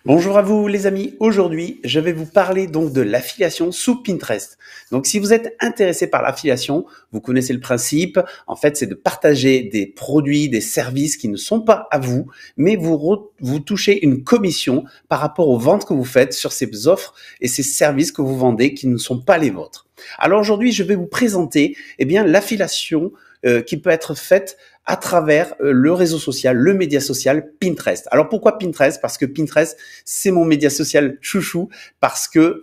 Bonjour à vous les amis, aujourd'hui je vais vous parler donc de l'affiliation sous Pinterest. Donc si vous êtes intéressé par l'affiliation, vous connaissez le principe, en fait c'est de partager des produits, des services qui ne sont pas à vous, mais vous touchez une commission par rapport aux ventes que vous faites sur ces offres et ces services que vous vendez qui ne sont pas les vôtres. Alors aujourd'hui je vais vous présenter l'affiliation qui peut être faite à travers le réseau social, le média social Pinterest. Alors pourquoi Pinterest? Parce que Pinterest, c'est mon média social chouchou, parce que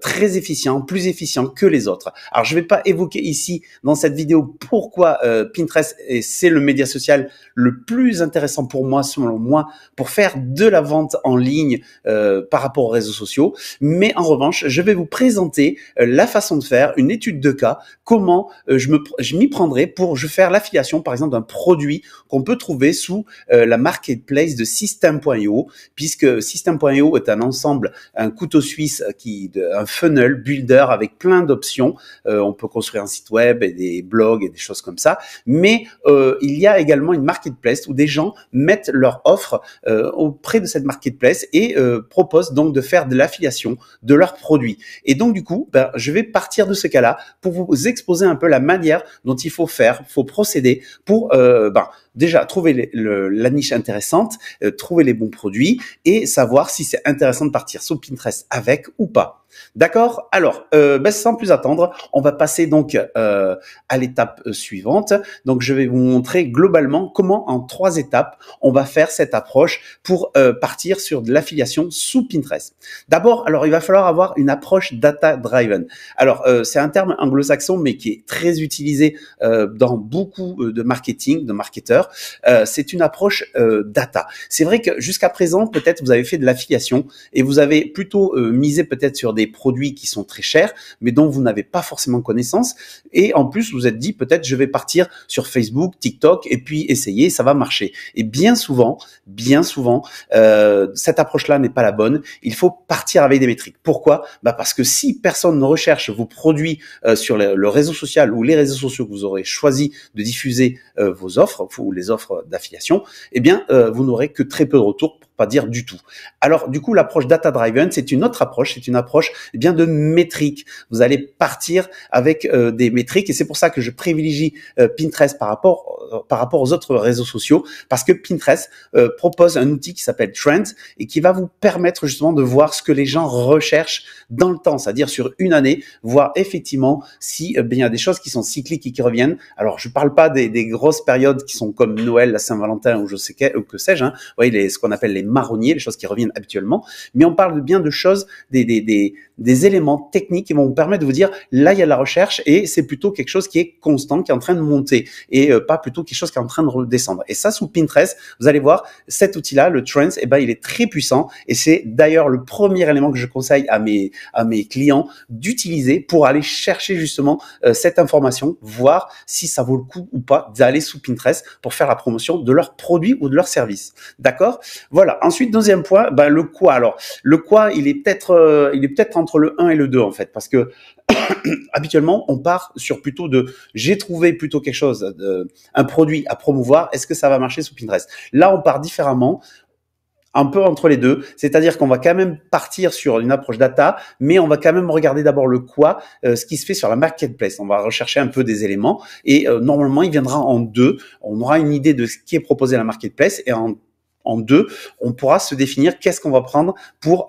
très efficient, plus efficient que les autres. Alors je vais pas évoquer ici dans cette vidéo pourquoi Pinterest c'est le média social le plus intéressant pour moi, selon moi, pour faire de la vente en ligne par rapport aux réseaux sociaux. Mais en revanche, je vais vous présenter la façon de faire, une étude de cas, comment je m'y prendrai pour faire l'affiliation, par exemple, d'un produit qu'on peut trouver sous la marketplace de System.io, puisque System.io est un ensemble, un couteau suisse, un funnel builder avec plein d'options. On peut construire un site web et des blogs et des choses comme ça, mais il y a également une marketplace où des gens mettent leur offre auprès de cette marketplace et proposent donc de faire de l'affiliation de leurs produits. Et donc du coup, je vais partir de ce cas-là pour vous exposer un peu la manière dont il faut procéder pour déjà trouver la niche intéressante, trouver les bons produits et savoir si c'est intéressant de partir sur Pinterest avec ou pas. D'accord? Alors, sans plus attendre, on va passer donc à l'étape suivante. Donc, je vais vous montrer globalement comment, en 3 étapes, on va faire cette approche pour partir sur de l'affiliation sous Pinterest. D'abord, alors il va falloir avoir une approche data-driven. Alors, c'est un terme anglo-saxon, mais qui est très utilisé dans beaucoup de marketing, de marketeurs. C'est une approche data. C'est vrai que jusqu'à présent, peut-être vous avez fait de l'affiliation et vous avez plutôt misé peut-être sur des produits qui sont très chers, mais dont vous n'avez pas forcément connaissance. Et en plus, vous vous êtes dit, peut-être je vais partir sur Facebook, TikTok, et puis essayer, ça va marcher. Et bien souvent, cette approche-là n'est pas la bonne. Il faut partir avec des métriques. Pourquoi? Parce que si personne ne recherche vos produits sur le réseau social ou les réseaux sociaux que vous aurez choisi de diffuser vos offres ou les offres d'affiliation, vous n'aurez que très peu de retours, pour pas dire du tout. Alors du coup, l'approche data-driven, c'est une autre approche, c'est une approche de métriques. Vous allez partir avec des métriques et c'est pour ça que je privilégie Pinterest par rapport aux autres réseaux sociaux, parce que Pinterest propose un outil qui s'appelle Trends et qui va vous permettre justement de voir ce que les gens recherchent dans le temps, c'est-à-dire sur une année, voir effectivement si il y a des choses qui sont cycliques et qui reviennent. Alors je parle pas des grosses périodes qui sont comme Noël, la Saint-Valentin ou que sais-je, hein. Vous voyez ce qu'on appelle les marronniers, les choses qui reviennent habituellement, mais on parle bien de choses, des éléments techniques qui vont vous permettre de vous dire là il y a de la recherche et c'est plutôt quelque chose qui est constant, qui est en train de monter et pas plutôt quelque chose qui est en train de redescendre. Et ça, sous Pinterest, vous allez voir cet outil-là, le Trends, il est très puissant et c'est d'ailleurs le premier élément que je conseille à mes clients d'utiliser pour aller chercher justement cette information, voir si ça vaut le coup ou pas d'aller sous Pinterest pour faire la promotion de leurs produits ou de leurs services. D'accord? Voilà. Ensuite, deuxième point, le quoi. Alors, le quoi, il est peut-être entre le 1 et le 2 en fait, parce que habituellement, on part sur plutôt j'ai trouvé plutôt quelque chose, un produit à promouvoir, est-ce que ça va marcher sous Pinterest? Là, on part différemment, un peu entre les deux, c'est-à-dire qu'on va quand même partir sur une approche data, mais on va quand même regarder d'abord le quoi, ce qui se fait sur la marketplace. On va rechercher un peu des éléments et normalement, il viendra en 2. On aura une idée de ce qui est proposé à la marketplace et en 2, on pourra se définir qu'est-ce qu'on va prendre pour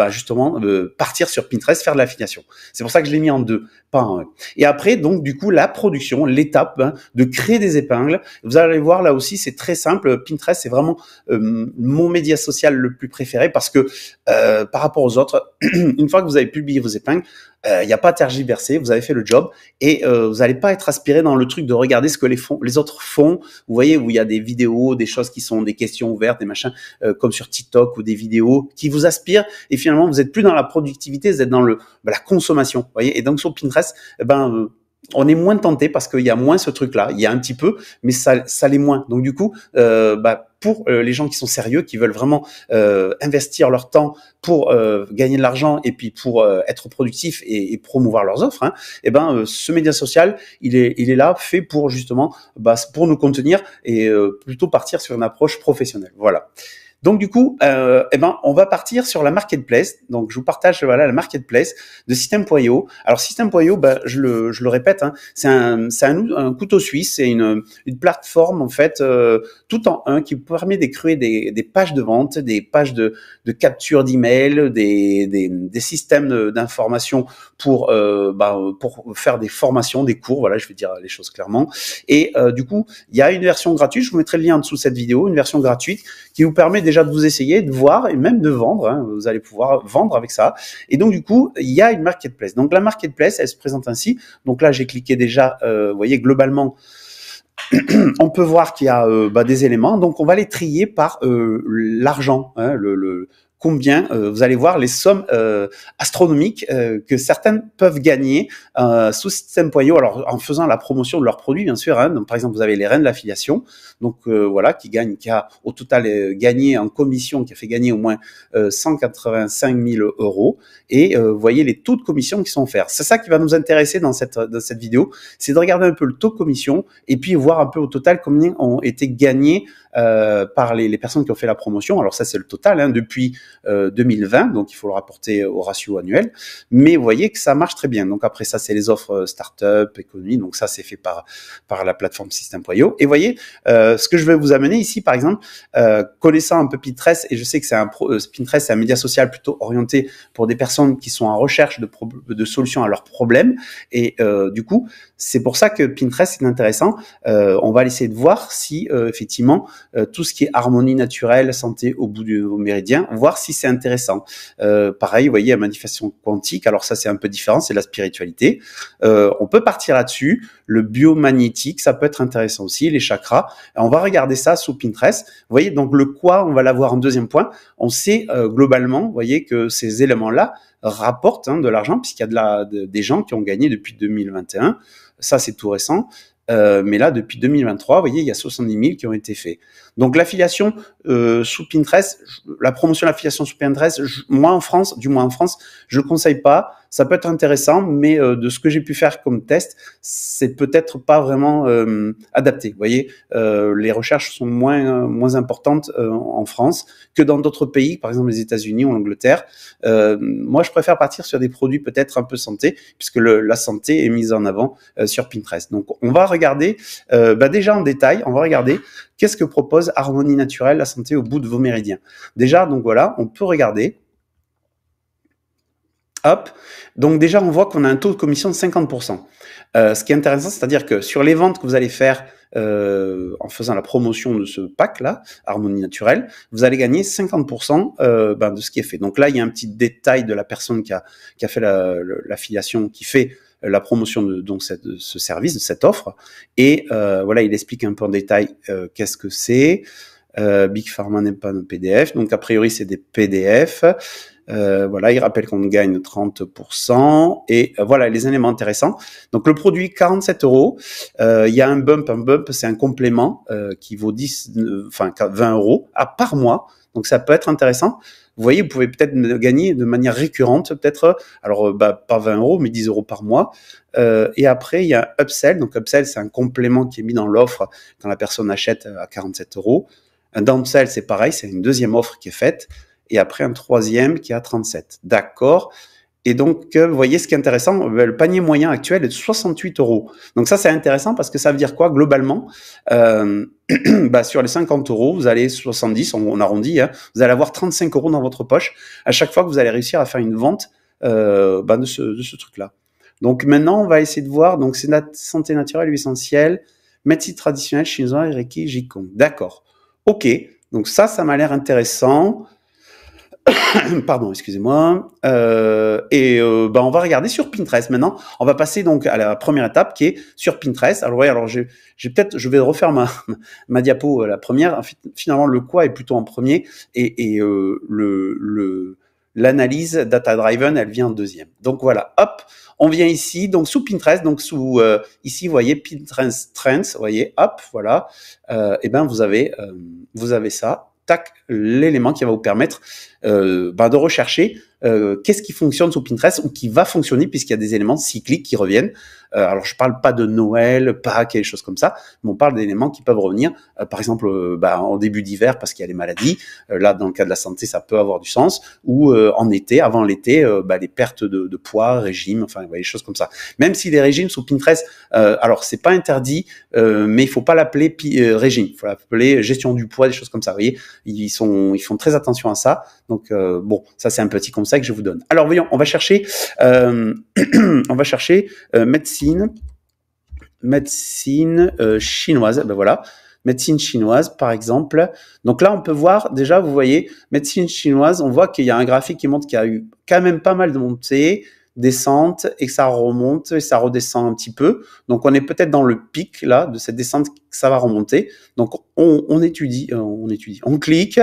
justement partir sur Pinterest, faire de l'affiliation. C'est pour ça que je l'ai mis en 2, pas en 1. Et après, donc du coup, la production, l'étape de créer des épingles. Vous allez voir là aussi, c'est très simple. Pinterest, c'est vraiment mon média social le plus préféré parce que par rapport aux autres, une fois que vous avez publié vos épingles, il n'y a pas à tergiverser, vous avez fait le job et vous n'allez pas être aspiré dans le truc de regarder ce que les autres font. Vous voyez, où il y a des vidéos, des choses qui sont des questions ouvertes, des machins comme sur TikTok ou des vidéos qui vous aspirent et finalement vous êtes plus dans la productivité, vous êtes dans la consommation. Vous voyez, et donc sur Pinterest, on est moins tenté parce qu'il y a moins ce truc-là. Il y a un petit peu, mais ça l'est moins. Donc du coup, pour les gens qui sont sérieux, qui veulent vraiment investir leur temps pour gagner de l'argent et puis pour être productif et promouvoir leurs offres, hein, ce média social, il est là, fait pour justement pour nous contenir et plutôt partir sur une approche professionnelle. Voilà. Donc du coup, on va partir sur la marketplace. Donc je vous partage voilà la marketplace de System.io. Alors System.io, je le répète, hein, c'est un couteau suisse, c'est une plateforme en fait tout en un qui vous permet de créer des pages de vente, des pages de capture d'email, des systèmes d'information pour faire des formations, des cours. Voilà, je vais dire les choses clairement. Et du coup, il y a une version gratuite. Je vous mettrai le lien en dessous de cette vidéo, une version gratuite qui vous permet déjà de vous essayer, de voir et même de vendre. Hein, vous allez pouvoir vendre avec ça. Et donc du coup, il y a une marketplace. Donc la marketplace, elle se présente ainsi. Donc là, j'ai cliqué déjà. Vous voyez globalement. On peut voir qu'il y a des éléments, donc on va les trier par l'argent, hein, combien vous allez voir les sommes astronomiques que certaines peuvent gagner sous System.io. Alors en faisant la promotion de leurs produits, bien sûr. Hein, donc par exemple, vous avez les reines de l'affiliation, donc voilà, qui a au total gagné en commission, qui a fait gagner au moins 185 000 euros. Et vous voyez les taux de commission qui sont offerts. C'est ça qui va nous intéresser dans cette vidéo, c'est de regarder un peu le taux de commission et puis voir un peu au total combien ont été gagnés par les personnes qui ont fait la promotion. Alors ça, c'est le total hein, depuis 2020, donc il faut le rapporter au ratio annuel. Mais vous voyez que ça marche très bien. Donc après ça, c'est les offres start-up, économie. Donc ça, c'est fait par la plateforme System.io. Et vous voyez, ce que je vais vous amener ici, par exemple, connaissant un peu Pinterest, et je sais que Pinterest, c'est un média social plutôt orienté pour des personnes qui sont en recherche de solutions à leurs problèmes. Et du coup, c'est pour ça que Pinterest est intéressant. On va essayer de voir si effectivement tout ce qui est harmonie naturelle, santé au bout du méridien, voir si c'est intéressant. Pareil, vous voyez, la manifestation quantique, alors ça c'est un peu différent, c'est la spiritualité. On peut partir là-dessus. Le biomagnétique, ça peut être intéressant aussi, les chakras. On va regarder ça sous Pinterest. Vous voyez, donc le quoi, on va l'avoir en deuxième point. On sait globalement, vous voyez, que ces éléments-là rapportent de l'argent, puisqu'il y a des gens qui ont gagné depuis 2021. Ça, c'est tout récent. Mais là, depuis 2023, vous voyez, il y a 70 000 qui ont été faits. Donc, l'affiliation sous Pinterest, la promotion de l'affiliation sous Pinterest, moi en France, du moins en France, je le conseille pas. Ça peut être intéressant, mais de ce que j'ai pu faire comme test, c'est peut-être pas vraiment adapté. Vous voyez, les recherches sont moins importantes en France que dans d'autres pays, par exemple les États-Unis ou l'Angleterre. Moi, je préfère partir sur des produits peut-être un peu santé, puisque la santé est mise en avant sur Pinterest. Donc, on va regarder déjà en détail, on va regarder qu'est-ce que propose Harmonie Naturelle, la santé au bout de vos méridiens. Déjà, donc voilà, on peut regarder. Hop, donc déjà on voit qu'on a un taux de commission de 50%. Ce qui est intéressant, c'est-à-dire que sur les ventes que vous allez faire en faisant la promotion de ce pack-là, Harmonie Naturelle, vous allez gagner 50% de ce qui est fait. Donc là, il y a un petit détail de la personne qui a fait l'affiliation, qui fait la promotion de ce service, de cette offre. Et voilà, il explique un peu en détail qu'est-ce que c'est. Big Pharma n'aime pas nos PDF, donc a priori c'est des PDF. Voilà, il rappelle qu'on gagne 30% et voilà les éléments intéressants. Donc le produit 47 euros. Il y a un bump, c'est un complément qui vaut 20 euros par mois. Donc ça peut être intéressant. Vous voyez, vous pouvez peut-être gagner de manière récurrente, peut-être, alors pas 20 euros, mais 10 euros par mois. Et après, il y a un upsell. Donc upsell, c'est un complément qui est mis dans l'offre quand la personne achète à 47 euros. Un downsell, c'est pareil, c'est une deuxième offre qui est faite. Et après, un troisième qui est à 37. D'accord. Et donc, vous voyez, ce qui est intéressant, le panier moyen actuel est de 68 euros. Donc ça, c'est intéressant parce que ça veut dire quoi, globalement sur les 50 euros, vous allez 70, on arrondit, hein, vous allez avoir 35 euros dans votre poche à chaque fois que vous allez réussir à faire une vente de ce truc-là. Donc maintenant, on va essayer de voir, donc c'est la santé naturelle, huile essentielle, médecine traditionnelle, chinoise, Reiki, Qigong. D'accord. Ok, donc ça m'a l'air intéressant. Pardon, excusez-moi. On va regarder sur Pinterest maintenant. On va passer donc à la première étape qui est sur Pinterest. Alors ouais, alors je vais refaire ma diapo la première. Finalement, le quoi est plutôt en premier et l'analyse data driven, elle vient en deuxième. Donc voilà, hop, on vient ici, donc sous Pinterest, donc ici, vous voyez Pinterest Trends, vous voyez, hop, voilà. Vous avez ça. Tac, l'élément qui va vous permettre de rechercher qu'est-ce qui fonctionne sur Pinterest ou qui va fonctionner puisqu'il y a des éléments cycliques qui reviennent. Alors je parle pas de Noël, Pâques et des choses comme ça, mais on parle d'éléments qui peuvent revenir, par exemple en début d'hiver parce qu'il y a les maladies, là dans le cas de la santé ça peut avoir du sens, ou en été, avant l'été, les pertes de poids, régime, enfin des choses comme ça. Même si les régimes sur Pinterest, alors c'est pas interdit, mais il faut pas l'appeler régime, il faut l'appeler gestion du poids, des choses comme ça. Vous voyez, ils font très attention à ça. Donc bon, ça c'est un petit conseil que je vous donne. Alors voyons, on va chercher médecine chinoise. Ben voilà, médecine chinoise par exemple. Donc là on peut voir déjà, vous voyez, médecine chinoise, on voit qu'il y a un graphique qui montre qu'il y a eu quand même pas mal de montées, descente, et que ça remonte et ça redescend un petit peu. Donc on est peut-être dans le pic là de cette descente, ça va remonter. Donc on étudie, on clique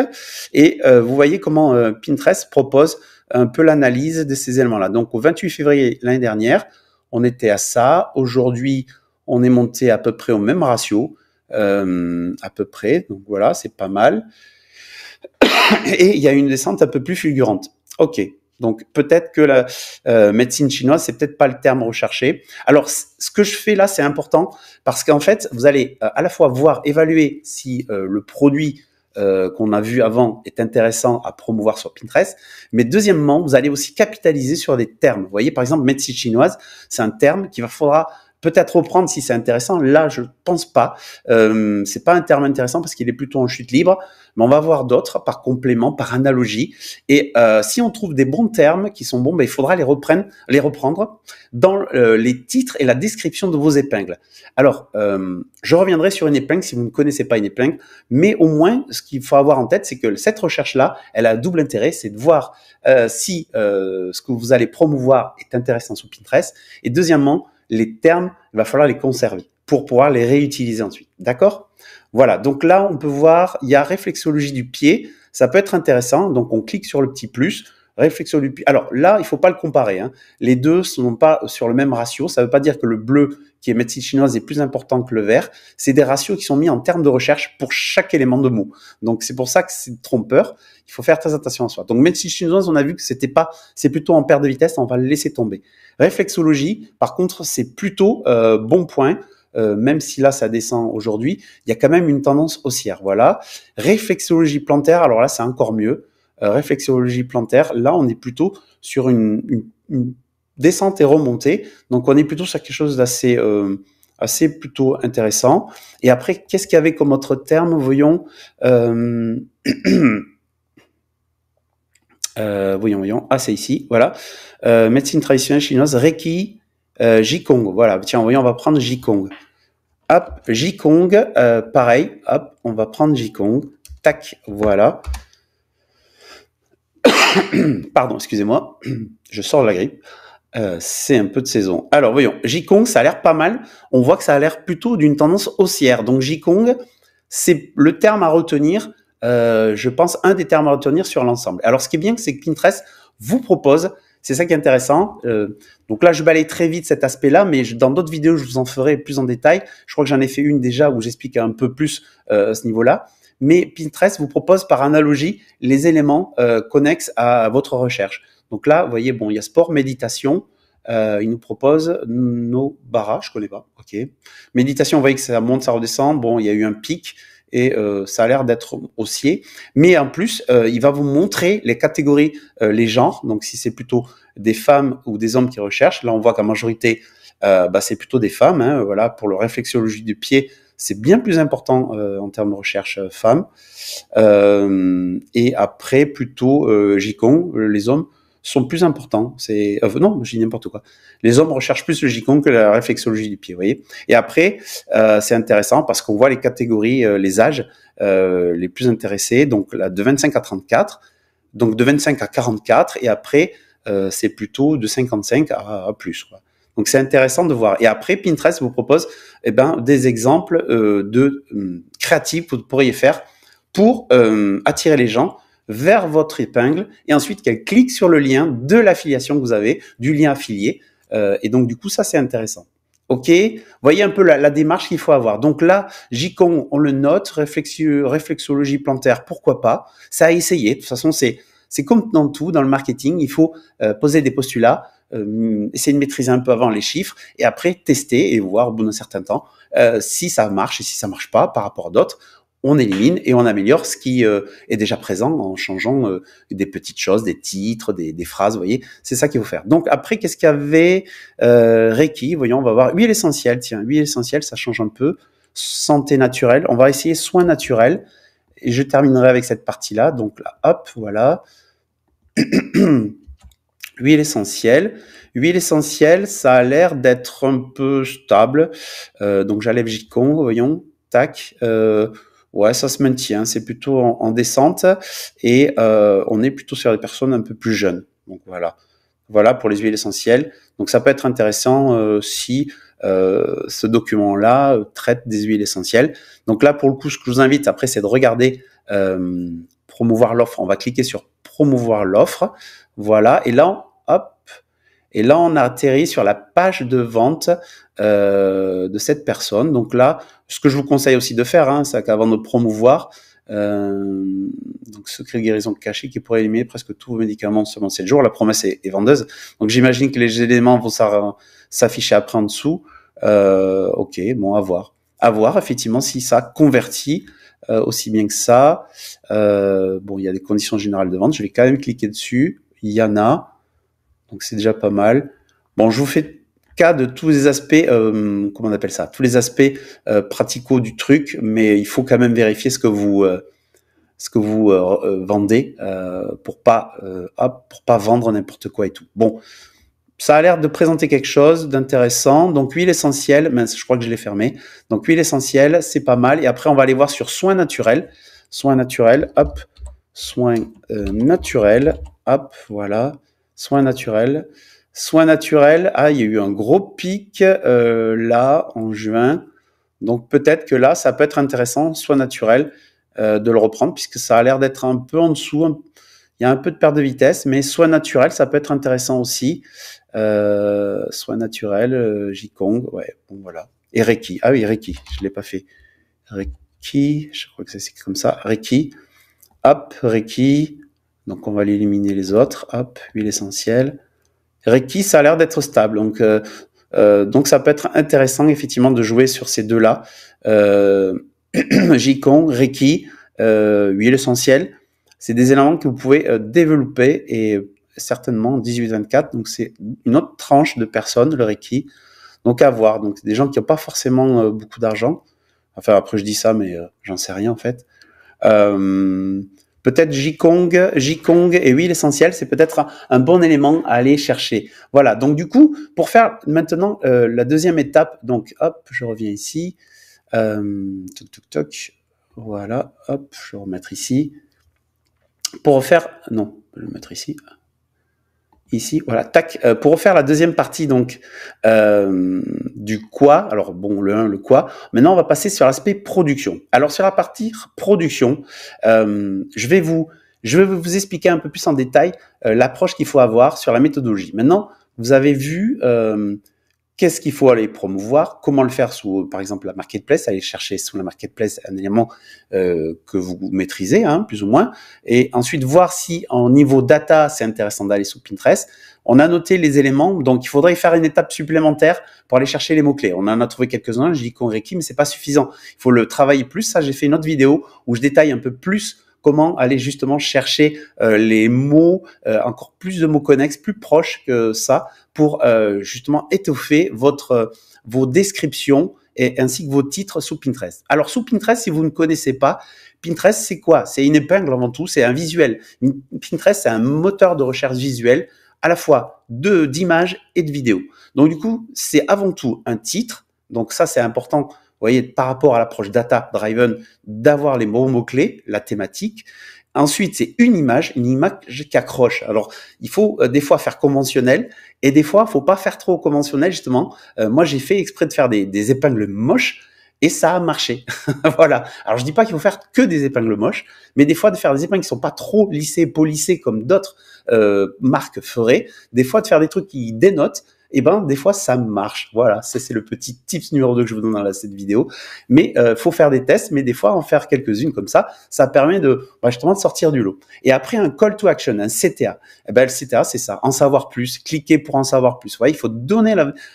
et vous voyez comment Pinterest propose un peu l'analyse de ces éléments-là. Donc au 28 février l'année dernière, on était à ça. Aujourd'hui, on est monté à peu près au même ratio, à peu près. Donc voilà, c'est pas mal. Et il y a une descente un peu plus fulgurante. Ok. Donc peut-être que la médecine chinoise, c'est peut-être pas le terme recherché. Alors ce que je fais là, c'est important parce qu'en fait, vous allez à la fois voir, évaluer si le produit qu'on a vu avant est intéressant à promouvoir sur Pinterest, mais deuxièmement, vous allez aussi capitaliser sur des termes. Vous voyez, par exemple, médecine chinoise, c'est un terme qu'il faudra peut-être reprendre si c'est intéressant. Là, je pense pas. C'est pas un terme intéressant parce qu'il est plutôt en chute libre, mais on va voir d'autres par complément, par analogie. Et si on trouve des bons termes qui sont bons, il faudra les reprendre dans les titres et la description de vos épingles. Alors, je reviendrai sur une épingle si vous ne connaissez pas une épingle, mais au moins, ce qu'il faut avoir en tête, c'est que cette recherche-là, elle a un double intérêt, c'est de voir si ce que vous allez promouvoir est intéressant sur Pinterest. Et deuxièmement, les termes, il va falloir les conserver pour pouvoir les réutiliser ensuite. D'accord ? Voilà, donc là, on peut voir, il y a réflexologie du pied, ça peut être intéressant, donc on clique sur le petit plus, réflexologie du pied. Alors là, il faut pas le comparer, hein. Les deux ne sont pas sur le même ratio, ça veut pas dire que le bleu, qui est médecine chinoise, est plus important que le vert, c'est des ratios qui sont mis en termes de recherche pour chaque élément de mot. Donc c'est pour ça que c'est trompeur, il faut faire très attention à soi. Donc médecine chinoise, on a vu que c'est plutôt en perte de vitesse, on va le laisser tomber. Réflexologie, par contre, c'est plutôt bon point. Même si là ça descend aujourd'hui, il y a quand même une tendance haussière. Voilà. Réflexologie plantaire, alors là c'est encore mieux. Réflexologie plantaire, là on est plutôt sur une descente et remontée, donc on est plutôt sur quelque chose d'assez assez plutôt intéressant. Et après, qu'est-ce qu'il y avait comme autre terme? Voyons. Voyons. Ah, c'est ici. Voilà. Médecine traditionnelle chinoise, Reiki, Jikong. Voilà. Tiens, voyons, on va prendre Jikong. Hop, Jikong. Pareil. Hop, on va prendre Jikong. Tac. Voilà. Pardon, excusez-moi. Je sors de la grippe. C'est un peu de saison. Alors, voyons. Jikong, ça a l'air pas mal. On voit que ça a l'air plutôt d'une tendance haussière. Donc, Jikong, c'est le terme à retenir. Je pense, un des termes à retenir sur l'ensemble. Alors, ce qui est bien, c'est que Pinterest vous propose, c'est ça qui est intéressant. Donc là, je balaye très vite cet aspect-là, mais dans d'autres vidéos, je vous en ferai plus en détail. Je crois que j'en ai fait une déjà où j'explique un peu plus ce niveau-là. Mais Pinterest vous propose par analogie les éléments connexes à votre recherche. Donc là, vous voyez, bon, il y a sport, méditation. Il nous propose nos barras, je connais pas. Ok. Méditation, vous voyez que ça monte, ça redescend. Bon, il y a eu un pic. Et ça a l'air d'être haussier. Mais en plus, il va vous montrer les catégories, les genres. Donc, si c'est plutôt des femmes ou des hommes qui recherchent, là, on voit qu'en majorité, c'est plutôt des femmes. Hein, voilà, pour le réflexologie du pied, c'est bien plus important en termes de recherche femmes. Et après, plutôt Jikong, les hommes sont plus importants. Non, je dis n'importe quoi. Les hommes recherchent plus le Jikong que la réflexologie du pied, vous voyez. Et après, c'est intéressant parce qu'on voit les catégories, les âges les plus intéressés. Donc là, de 25 à 34, donc de 25 à 44, et après, c'est plutôt de 55 à plus, quoi. Donc c'est intéressant de voir. Et après, Pinterest vous propose des exemples de créatifs que vous pourriez faire pour attirer les gens vers votre épingle et ensuite qu'elle clique sur le lien de l'affiliation que vous avez, du lien affilié. Et donc, du coup, ça, c'est intéressant. OK? Voyez un peu la démarche qu'il faut avoir. Donc là, Jikong, on le note. Réflexologie plantaire, pourquoi pas? Ça a essayé. De toute façon, c'est C'est comme dans tout, dans le marketing, il faut poser des postulats, essayer de maîtriser un peu avant les chiffres et après tester et voir au bout d'un certain temps si ça marche et si ça marche pas par rapport à d'autres. On élimine et on améliore ce qui est déjà présent en changeant des petites choses, des titres, des phrases, vous voyez. C'est ça qu'il faut faire. Donc après, qu'est-ce qu'il y avait Reiki, voyons, on va voir huile essentielle. Tiens, huile essentielle, ça change un peu. Santé naturelle, on va essayer soins naturels. Et je terminerai avec cette partie-là. Donc là, hop, voilà. Huile essentielle. Huile essentielle, ça a l'air d'être un peu stable. Donc j'enlève Jicon, voyons. Tac. Ouais, ça se maintient. C'est plutôt en descente. Et on est plutôt sur des personnes un peu plus jeunes. Donc voilà. Voilà pour les huiles essentielles. Donc ça peut être intéressant si ce document-là traite des huiles essentielles. Donc là, pour le coup, ce que je vous invite après, c'est de regarder promouvoir l'offre. On va cliquer sur promouvoir l'offre. Voilà. Et là, hop. Et là, on a atterri sur la page de vente de cette personne. Donc là, ce que je vous conseille aussi de faire, c'est qu'avant de promouvoir, donc secret de guérison caché qui pourrait éliminer presque tous vos médicaments seulement 7 jours. La promesse est vendeuse. Donc j'imagine que les éléments vont s'afficher après en dessous. Ok, bon, à voir. À voir effectivement si ça convertit aussi bien que ça. Bon, il y a des conditions générales de vente. Je vais quand même cliquer dessus. Il y en a. Donc c'est déjà pas mal. Bon, je vous fais cas de tous les aspects, comment on appelle ça, tous les aspects praticaux du truc, mais il faut quand même vérifier ce que vous vendez pour pas vendre n'importe quoi et tout. Bon, ça a l'air de présenter quelque chose d'intéressant. Donc huile essentielle, mince, je crois que je l'ai fermé. Donc huile essentielle, c'est pas mal. Et après, on va aller voir sur soins naturels. Soins naturels, hop, soins naturels, hop, voilà. Soins naturels. Soins naturels, il y a eu un gros pic là, en juin. Donc peut-être que là, ça peut être intéressant, soins naturels, de le reprendre, puisque ça a l'air d'être un peu en dessous. Il y a un peu de perte de vitesse, mais soins naturels, ça peut être intéressant aussi. Soins naturels, Jikong, ouais, bon voilà. Et Reiki, ah oui, Reiki, je l'ai pas fait. Reiki, je crois que c'est comme ça. Reiki, hop, Reiki. Donc on va éliminer les autres. Hop, huile essentielle. Reiki, ça a l'air d'être stable. Donc ça peut être intéressant effectivement de jouer sur ces deux-là. Jikong, Reiki, huile essentielle. C'est des éléments que vous pouvez développer et certainement 18-24. Donc c'est une autre tranche de personnes, le Reiki. Donc à voir. Donc des gens qui n'ont pas forcément beaucoup d'argent. Enfin après je dis ça, mais j'en sais rien en fait. Peut-être Jikong et huile essentielle, c'est peut-être un bon élément à aller chercher. Voilà, donc du coup, pour faire maintenant la deuxième étape, donc hop, je reviens ici, toc, voilà, hop, je vais remettre ici. Pour refaire, non, je vais le mettre ici, voilà, tac, pour refaire la deuxième partie donc du quoi, alors bon, le quoi, maintenant on va passer sur l'aspect production. Alors sur la partie production, je vais vous expliquer un peu plus en détail l'approche qu'il faut avoir sur la méthodologie. Maintenant, vous avez vu qu'est-ce qu'il faut aller promouvoir, comment le faire sous, par exemple, la marketplace, aller chercher sous la marketplace un élément que vous maîtrisez, plus ou moins, et ensuite voir si en niveau data, c'est intéressant d'aller sous Pinterest. On a noté les éléments, donc il faudrait faire une étape supplémentaire pour aller chercher les mots-clés. On en a trouvé quelques-uns, j'ai dit qu'on Reiki, mais c'est pas suffisant. Il faut le travailler plus. Ça, j'ai fait une autre vidéo où je détaille un peu plus comment aller justement chercher les mots, encore plus de mots connexes, plus proches que ça, pour justement étoffer vos descriptions et ainsi que vos titres sous Pinterest. Alors sous Pinterest, si vous ne connaissez pas, Pinterest c'est quoi? C'est une épingle avant tout, c'est un visuel. Pinterest c'est un moteur de recherche visuel à la fois d'images et de vidéos. Donc du coup, c'est avant tout un titre. Donc ça c'est important. Vous voyez, par rapport à l'approche data-driven, d'avoir les bons mots-clés, la thématique. Ensuite, c'est une image qui accroche. Alors, il faut des fois faire conventionnel et des fois, il faut pas faire trop conventionnel, justement. Moi, j'ai fait exprès de faire des épingles moches et ça a marché. Voilà. Alors, je dis pas qu'il faut faire que des épingles moches, mais des fois, de faire des épingles qui sont pas trop lissées, polissées comme d'autres marques feraient. Des fois, de faire des trucs qui dénotent. et ben des fois ça marche. Voilà, c'est le petit tips numéro 2 que je vous donne dans cette vidéo. Mais faut faire des tests, mais des fois en faire quelques-unes comme ça permet de justement de sortir du lot. Et après un call to action, un CTA. Eh ben le CTA c'est ça, en savoir plus, cliquer pour en savoir plus. Vous voyez, il faut donner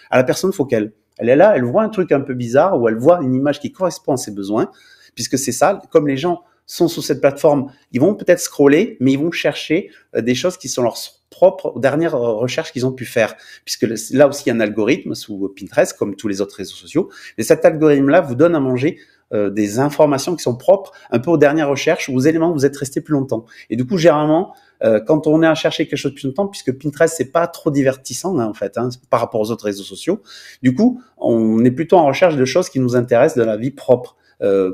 à la personne, faut qu'elle est là, elle voit un truc un peu bizarre ou elle voit une image qui correspond à ses besoins, puisque c'est ça, comme les gens sont sur cette plateforme, ils vont peut-être scroller, mais ils vont chercher des choses qui sont leurs propres dernières recherches qu'ils ont pu faire, puisque là aussi il y a un algorithme sous Pinterest, comme tous les autres réseaux sociaux, mais cet algorithme-là vous donne à manger des informations qui sont propres un peu aux dernières recherches ou aux éléments où vous êtes resté plus longtemps. Et du coup, généralement, quand on est à chercher quelque chose plus longtemps, puisque Pinterest c'est pas trop divertissant en fait par rapport aux autres réseaux sociaux, du coup, on est plutôt en recherche de choses qui nous intéressent de la vie propre.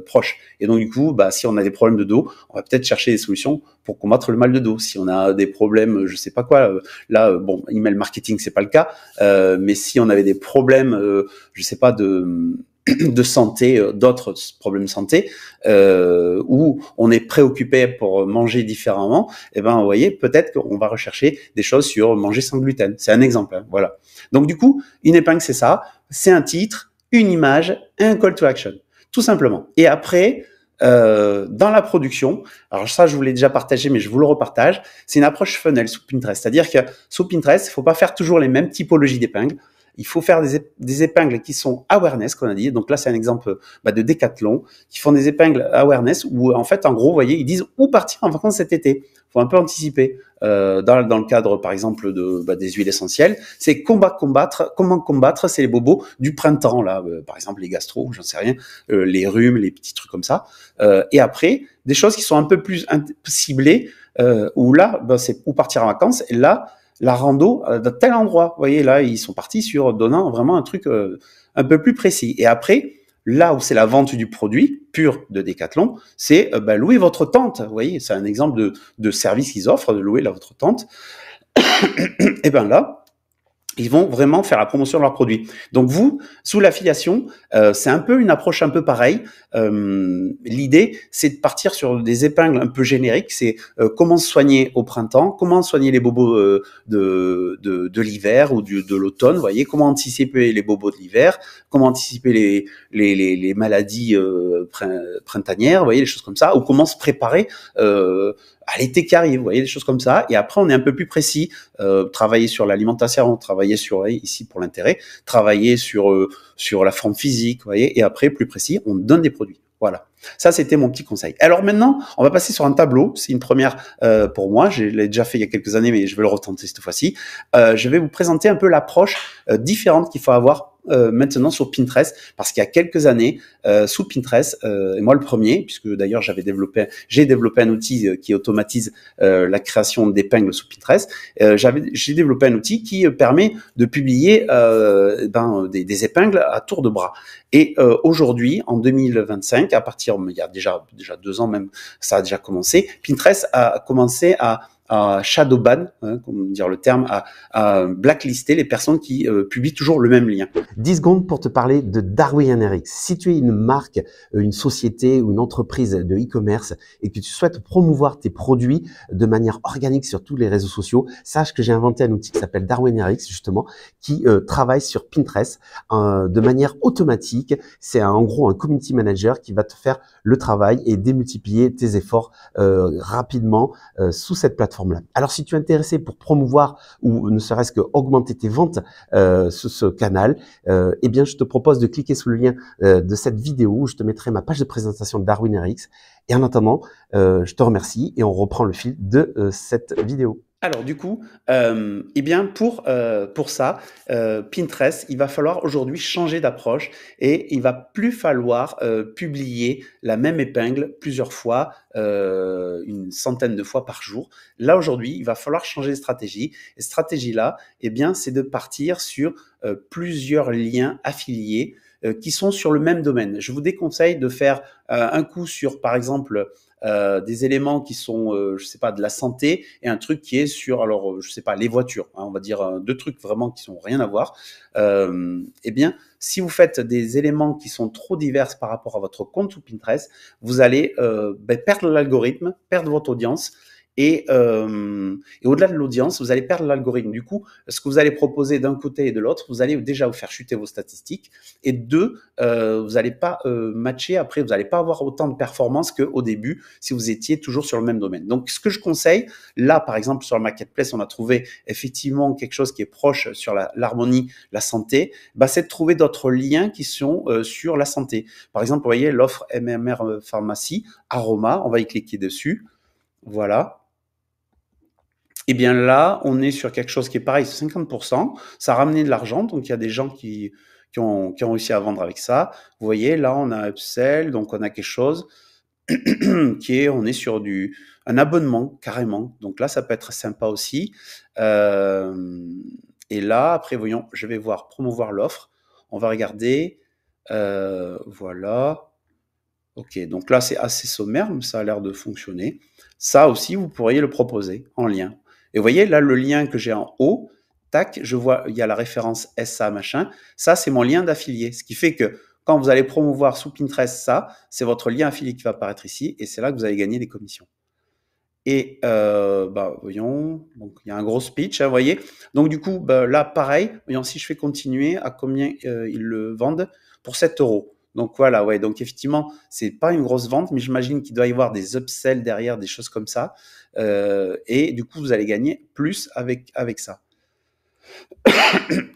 Proche. Et donc du coup, si on a des problèmes de dos, on va peut-être chercher des solutions pour combattre le mal de dos. Si on a des problèmes, je sais pas quoi, bon, email marketing c'est pas le cas, mais si on avait des problèmes, je sais pas de santé, d'autres problèmes de santé, où on est préoccupé pour manger différemment, et ben vous voyez, peut-être qu'on va rechercher des choses sur manger sans gluten. C'est un exemple, hein, voilà. Donc du coup, une épingle c'est ça, c'est un titre, une image, un call to action. Tout simplement. Et après, dans la production, alors ça je vous l'ai déjà partagé, mais je vous le repartage, c'est une approche funnel sous Pinterest. C'est-à-dire que sous Pinterest, il faut pas faire toujours les mêmes typologies d'épingles. Il faut faire des épingles qui sont awareness, qu'on a dit. Donc là, c'est un exemple de Decathlon, qui font des épingles awareness où, en fait, en gros, vous voyez, ils disent où partir en vacances cet été. Il faut un peu anticiper. Dans le cadre, par exemple, des huiles essentielles, c'est comment combattre, c'est les bobos du printemps, là, par exemple, les gastro, j'en sais rien, les rhumes, les petits trucs comme ça. Et après, des choses qui sont un peu plus ciblées, où là, c'est où partir en vacances. Et là, la rando de tel endroit. Vous voyez, là, ils sont partis sur donnant vraiment un truc un peu plus précis. Et après, là où c'est la vente du produit pur de Decathlon, c'est louer votre tente. Vous voyez, c'est un exemple de service qu'ils offrent, de louer votre tente. Et ben là, ils vont vraiment faire la promotion de leurs produits. Donc vous, sous l'affiliation, c'est un peu une approche un peu pareille. L'idée, c'est de partir sur des épingles un peu génériques. C'est comment se soigner au printemps, comment soigner les bobos de l'hiver ou de l'automne. Vous voyez, comment anticiper les bobos de l'hiver, comment anticiper les maladies printanières. Vous voyez, les choses comme ça, ou comment se préparer à l'été qui arrive, vous voyez, des choses comme ça. Et après, on est un peu plus précis, travailler sur l'alimentation, travailler sur, ici pour l'intérêt, travailler sur la forme physique, vous voyez. Et après, plus précis, on donne des produits. Voilà. Ça, c'était mon petit conseil. Alors maintenant, on va passer sur un tableau. C'est une première pour moi. Je l'ai déjà fait il y a quelques années, mais je vais le retenter cette fois-ci. Je vais vous présenter un peu l'approche différente qu'il faut avoir maintenant sur Pinterest, parce qu'il y a quelques années, sous Pinterest, et moi le premier, puisque d'ailleurs j'ai développé un outil qui automatise la création d'épingles sous Pinterest. J'ai développé un outil qui permet de publier des épingles à tour de bras. Et aujourd'hui, en 2025, à partir, il y a déjà 2 ans même, ça a déjà commencé, Pinterest a commencé à shadowban, comme dire le terme, à blacklister les personnes qui publient toujours le même lien. 10 secondes pour te parler de Darwin-RX. Si tu es une marque, une société ou une entreprise de e-commerce et que tu souhaites promouvoir tes produits de manière organique sur tous les réseaux sociaux, sache que j'ai inventé un outil qui s'appelle Darwin-RX justement, qui travaille sur Pinterest de manière automatique. C'est en gros un community manager qui va te faire le travail et démultiplier tes efforts rapidement sous cette plateforme. Alors, si tu es intéressé pour promouvoir ou ne serait-ce que augmenter tes ventes sur ce canal, eh bien, je te propose de cliquer sur le lien de cette vidéo où je te mettrai ma page de présentation de Darwin-RX. Et en attendant, je te remercie et on reprend le fil de cette vidéo. Alors du coup, eh bien pour ça, Pinterest, il va falloir aujourd'hui changer d'approche et il va plus falloir publier la même épingle plusieurs fois, une centaine de fois par jour. Là aujourd'hui, il va falloir changer de stratégie. Et cette stratégie-là, eh bien, c'est de partir sur plusieurs liens affiliés qui sont sur le même domaine. Je vous déconseille de faire un coup sur, par exemple, des éléments qui sont, je sais pas, de la santé et un truc qui est sur, alors, je sais pas, les voitures. Hein, on va dire 2 trucs vraiment qui sont rien à voir. Eh bien, si vous faites des éléments qui sont trop divers par rapport à votre compte ou Pinterest, vous allez perdre l'algorithme, perdre votre audience. Et au-delà de l'audience, vous allez perdre l'algorithme. Du coup, ce que vous allez proposer d'un côté et de l'autre, vous allez déjà vous faire chuter vos statistiques. Et deux, vous n'allez pas matcher. Après, vous n'allez pas avoir autant de performance qu'au début si vous étiez toujours sur le même domaine. Donc, ce que je conseille, là, par exemple, sur le marketplace, on a trouvé effectivement quelque chose qui est proche sur l'harmonie, la santé. Bah, c'est de trouver d'autres liens qui sont sur la santé. Par exemple, vous voyez l'offre MMR Pharmacie, Aroma. On va y cliquer dessus. Voilà. Et bien là, on est sur quelque chose qui est pareil, 50%. Ça a ramené de l'argent, donc il y a des gens qui ont réussi à vendre avec ça. Vous voyez, là, on a upsell, donc on a quelque chose on est sur un abonnement carrément. Donc là, ça peut être sympa aussi. Et là, après, voyons, je vais voir promouvoir l'offre. On va regarder. Voilà. Ok, donc là, c'est assez sommaire, mais ça a l'air de fonctionner. Ça aussi, vous pourriez le proposer en lien. Et vous voyez, là, le lien que j'ai en haut, tac, je vois, il y a la référence SA machin. Ça, c'est mon lien d'affilié. Ce qui fait que quand vous allez promouvoir sous Pinterest ça, c'est votre lien affilié qui va apparaître ici. Et c'est là que vous allez gagner des commissions. Et voyons, donc il y a un gros speech, hein, vous voyez. Donc du coup, là, pareil, voyons, si je fais continuer, à combien ils le vendent? Pour 7 euros. Donc voilà, ouais, donc effectivement, c'est pas une grosse vente, mais j'imagine qu'il doit y avoir des upsells derrière, des choses comme ça. Et du coup, vous allez gagner plus avec ça.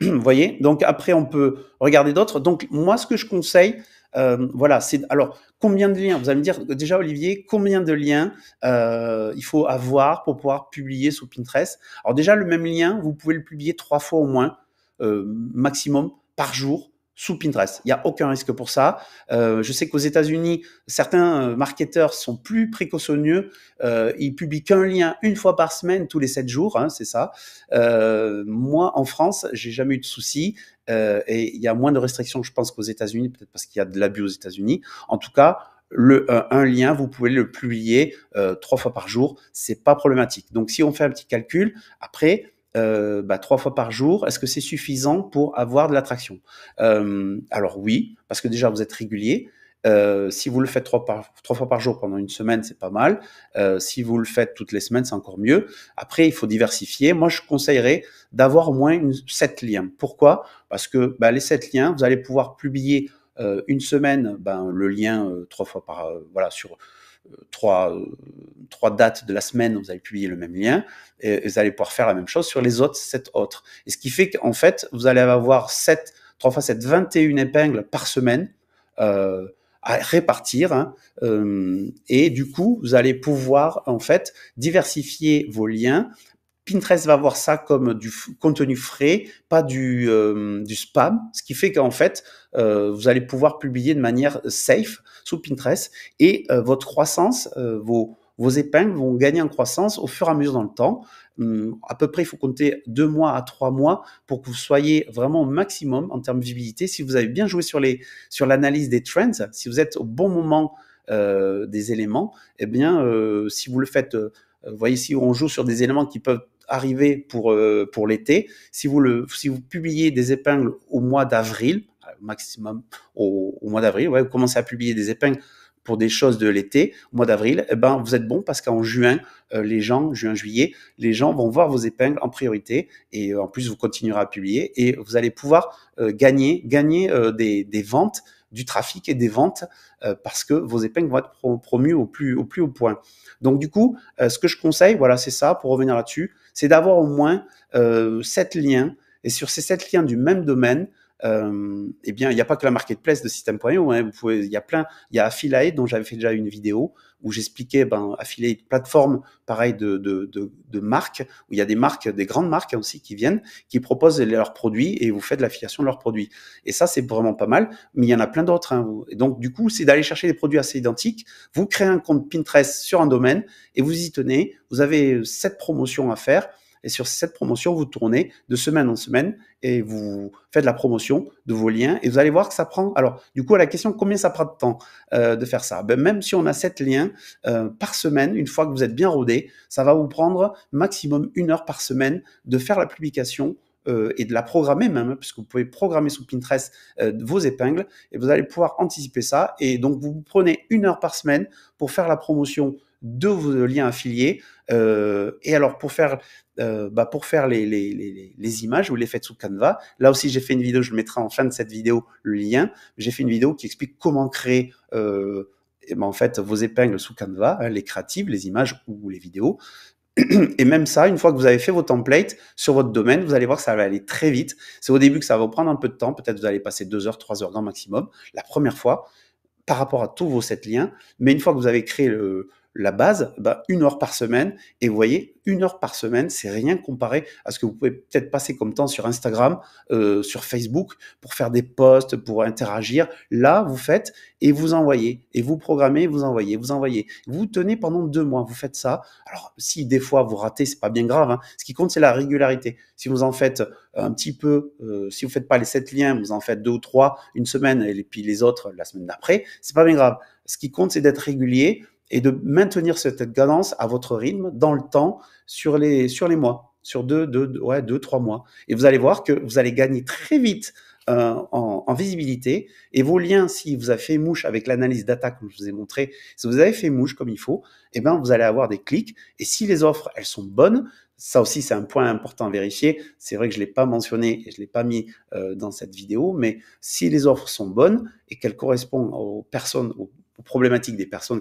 Vous voyez? Donc après, on peut regarder d'autres. Donc moi, ce que je conseille, voilà, c'est alors combien de liens? Vous allez me dire déjà, Olivier, combien de liens il faut avoir pour pouvoir publier sous Pinterest? Alors déjà, le même lien, vous pouvez le publier 3 fois au moins, maximum par jour sous Pinterest. Il n'y a aucun risque pour ça. Je sais qu'aux États-Unis, certains marketeurs sont plus précautionneux. Ils publient qu'un lien une fois par semaine, tous les 7 jours, hein, c'est ça. Moi, en France, j'ai jamais eu de soucis. Et il y a moins de restrictions, je pense, qu'aux États-Unis, peut-être parce qu'il y a de l'abus aux États-Unis. En tout cas, un lien, vous pouvez le publier 3 fois par jour, c'est pas problématique. Donc, si on fait un petit calcul, après, 3 fois par jour, est-ce que c'est suffisant pour avoir de l'attraction? Alors oui, parce que déjà vous êtes régulier. Si vous le faites 3 fois par jour pendant une semaine, c'est pas mal. Si vous le faites toutes les semaines, c'est encore mieux. Après, il faut diversifier. Moi, je conseillerais d'avoir au moins 7 liens. Pourquoi? Parce que les 7 liens, vous allez pouvoir publier une semaine, le lien 3 fois voilà, sur trois dates de la semaine, vous allez publier le même lien et vous allez pouvoir faire la même chose sur les autres 7 autres. Et ce qui fait qu'en fait, vous allez avoir 3 fois 7, 21 épingles par semaine à répartir. Hein, et du coup, vous allez pouvoir en fait diversifier vos liens. Pinterest va voir ça comme du contenu frais, pas du spam, ce qui fait qu'en fait, vous allez pouvoir publier de manière safe sous Pinterest et votre croissance, vos épingles vont gagner en croissance au fur et à mesure dans le temps. À peu près, il faut compter 2 mois à 3 mois pour que vous soyez vraiment au maximum en termes de visibilité. Si vous avez bien joué sur l'analyse des trends, si vous êtes au bon moment des éléments, eh bien, si vous le faites, vous voyez ici, on joue sur des éléments qui peuvent arriver pour l'été. Si vous publiez des épingles au mois d'avril, maximum au mois d'avril, ouais, vous commencez à publier des épingles pour des choses de l'été, au mois d'avril, eh ben, vous êtes bon parce qu'en juin, juillet, les gens vont voir vos épingles en priorité et en plus, vous continuerez à publier et vous allez pouvoir gagner des ventes, du trafic et des ventes parce que vos épingles vont être promues au plus haut point. Donc du coup, ce que je conseille, voilà, c'est ça, pour revenir là-dessus, c'est d'avoir au moins 7 liens et sur ces 7 liens du même domaine, eh bien, il n'y a pas que la marketplace de System.io, hein, il y a Affiliate dont j'avais fait déjà une vidéo où j'expliquais Affiliate plateforme pareil de marques où il y a des marques, des grandes marques aussi qui viennent, qui proposent leurs produits et vous faites l'affiliation de leurs produits. Et ça, c'est vraiment pas mal, mais il y en a plein d'autres. Hein. Et donc, du coup, c'est d'aller chercher des produits assez identiques. Vous créez un compte Pinterest sur un domaine et vous y tenez. Vous avez 7 promotions à faire. Et sur cette promotion, vous tournez de semaine en semaine et vous faites la promotion de vos liens et vous allez voir que ça prend. Alors, du coup, à la question, combien ça prend de temps de faire ça? Même si on a 7 liens par semaine, une fois que vous êtes bien rodé, ça va vous prendre maximum 1 heure par semaine de faire la publication et de la programmer même, puisque vous pouvez programmer sous Pinterest vos épingles et vous allez pouvoir anticiper ça. Et donc, vous prenez 1 heure par semaine pour faire la promotion de vos liens affiliés. Et alors pour faire les images, vous les faites sous Canva. Là aussi, j'ai fait une vidéo, je mettrai en fin de cette vidéo le lien. J'ai fait une vidéo qui explique comment créer en fait vos épingles sous Canva, hein, les créatives, les images ou les vidéos. Et même ça, une fois que vous avez fait vos templates sur votre domaine, vous allez voir que ça va aller très vite. C'est au début que ça va vous prendre un peu de temps. Peut-être vous allez passer 2 heures, 3 heures grand maximum la première fois par rapport à tous vos 7 liens. Mais une fois que vous avez créé la base, 1 heure par semaine. Et vous voyez, 1 heure par semaine, c'est rien comparé à ce que vous pouvez peut-être passer comme temps sur Instagram, sur Facebook, pour faire des posts, pour interagir. Là, vous faites et vous envoyez. Et vous programmez, vous envoyez, vous envoyez. Vous tenez pendant 2 mois, vous faites ça. Alors, si des fois vous ratez, c'est pas bien grave, hein. Ce qui compte, c'est la régularité. Si vous en faites un petit peu, si vous faites pas les 7 liens, vous en faites 2 ou 3 une semaine et puis les autres la semaine d'après, c'est pas bien grave. Ce qui compte, c'est d'être régulier et de maintenir cette cadence à votre rythme dans le temps sur les mois, sur 2-3 mois. Et vous allez voir que vous allez gagner très vite en visibilité. Et vos liens, si vous avez fait mouche avec l'analyse data comme je vous ai montré, si vous avez fait mouche comme il faut, eh ben vous allez avoir des clics. Et si les offres, elles sont bonnes, ça aussi, c'est un point important à vérifier. C'est vrai que je ne l'ai pas mentionné et je ne l'ai pas mis dans cette vidéo, mais si les offres sont bonnes et qu'elles correspondent aux personnes, aux problématiques des personnes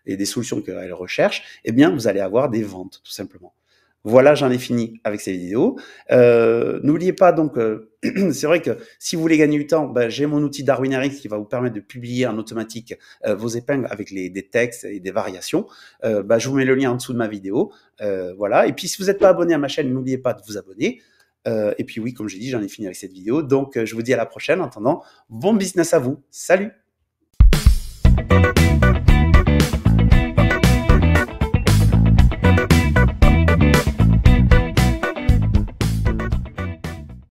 et des solutions qu'elles recherchent, eh bien, vous allez avoir des ventes, tout simplement. Voilà, j'en ai fini avec ces vidéos. N'oubliez pas donc, c'est vrai que si vous voulez gagner du temps, j'ai mon outil Darwinarix qui va vous permettre de publier en automatique vos épingles avec des textes et des variations. Je vous mets le lien en dessous de ma vidéo. Voilà. Et puis, si vous n'êtes pas abonné à ma chaîne, n'oubliez pas de vous abonner. Et puis oui, comme j'ai dit, j'en ai fini avec cette vidéo. Donc, je vous dis à la prochaine. En attendant, bon business à vous. Salut!